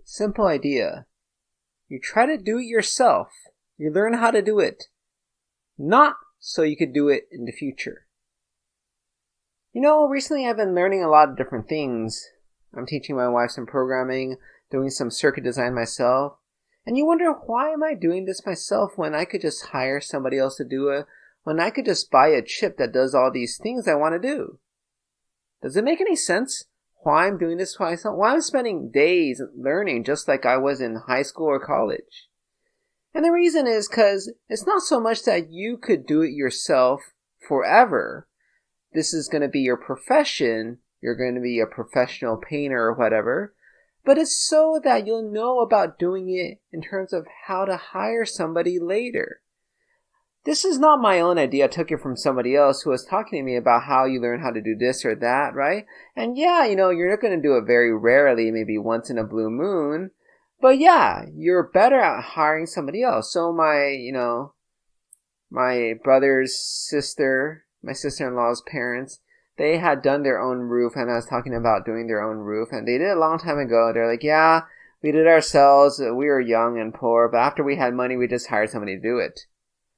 Simple idea. You try to do it yourself. You learn how to do it. Not so you could do it in the future. Recently I've been learning a lot of different things. I'm teaching my wife some programming, doing some circuit design myself. And you wonder, why am I doing this myself when I could just hire somebody else to do it, when I could just buy a chip that does all these things I want to do? Does it make any sense why I'm doing this myself? Why I'm spending days learning just like I was in high school or college? And the reason is because it's not so much that you could do it yourself forever. This is going to be your profession. You're going to be a professional painter or whatever. But it's so that you'll know about doing it in terms of how to hire somebody later. This is not my own idea. I took it from somebody else who was talking to me about how you learn how to do this or that, right? And yeah, you're not going to do it very rarely, maybe once in a blue moon. But yeah, you're better at hiring somebody else. So my brother's sister, my sister-in-law's parents, they had done their own roof, and I was talking about doing their own roof, and they did it a long time ago. They're like, yeah, we did it ourselves. We were young and poor, but after we had money, we just hired somebody to do it.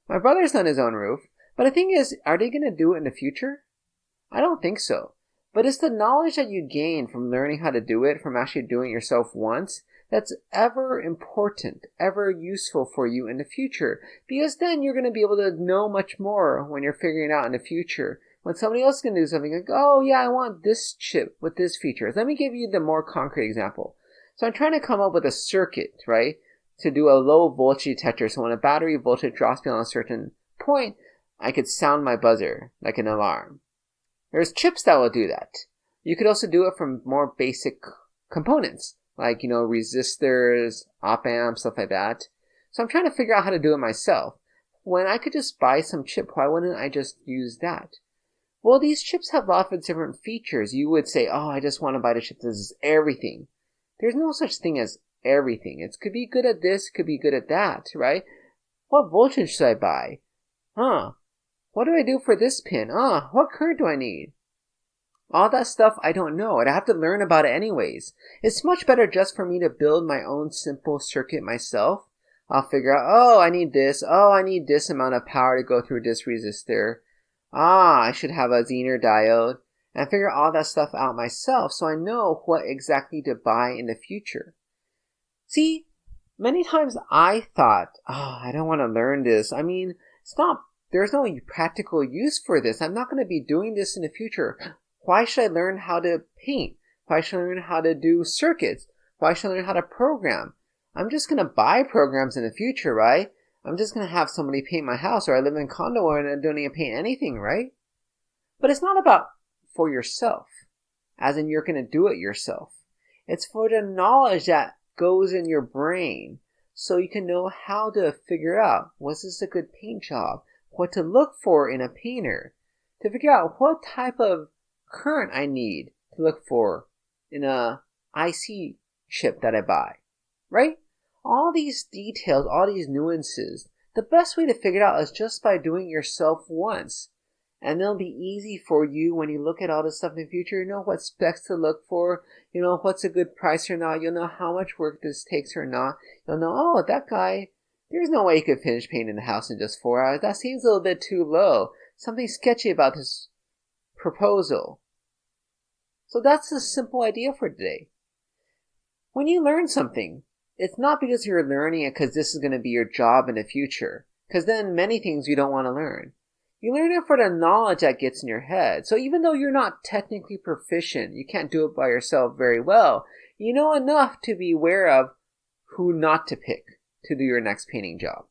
My brother's done his own roof, but the thing is, are they going to do it in the future? I don't think so. But it's the knowledge that you gain from learning how to do it, from actually doing it yourself once, that's ever important, ever useful for you in the future. Because then you're going to be able to know much more when you're figuring out in the future. When somebody else can do something like, oh yeah, I want this chip with this feature. Let me give you the more concrete example. So I'm trying to come up with a circuit, right, to do a low voltage detector. So when a battery voltage drops beyond a certain point, I could sound my buzzer like an alarm. There's chips that will do that. You could also do it from more basic components, like, resistors, op-amps, stuff like that. So I'm trying to figure out how to do it myself. When I could just buy some chip, why wouldn't I just use that? Well, these chips have lots of different features. You would say, oh, I just want to buy the chip that does everything. There's no such thing as everything. It could be good at this, could be good at that, right? What voltage should I buy? What do I do for this pin? What current do I need? All that stuff I don't know, and I have to learn about it anyways. It's much better just for me to build my own simple circuit myself. I'll figure out, I need this. I need this amount of power to go through this resistor. I should have a Zener diode. And I figure all that stuff out myself so I know what exactly to buy in the future. See, many times I thought, I don't want to learn this. I mean, there's no practical use for this. I'm not going to be doing this in the future. Why should I learn how to paint? Why should I learn how to do circuits? Why should I learn how to program? I'm just going to buy programs in the future, right? I'm just going to have somebody paint my house, or I live in a condo and I don't need to paint anything, right? But it's not about for yourself, as in you're going to do it yourself. It's for the knowledge that goes in your brain so you can know how to figure out, was this a good paint job? What to look for in a painter? To figure out what type of current I need to look for in a IC chip that I buy, right? All these details, all these nuances, the best way to figure it out is just by doing it yourself once. And it'll be easy for you when you look at all this stuff in the future. You know what specs to look for. You know what's a good price or not. You'll know how much work this takes or not. You'll know, that guy, there's no way he could finish painting the house in just 4 hours. That seems a little bit too low. Something sketchy about this proposal. So that's the simple idea for today. When you learn something, it's not because you're learning it because this is going to be your job in the future. Because then many things you don't want to learn. You learn it for the knowledge that gets in your head. So even though you're not technically proficient, you can't do it by yourself very well, you know enough to be aware of who not to pick to do your next painting job.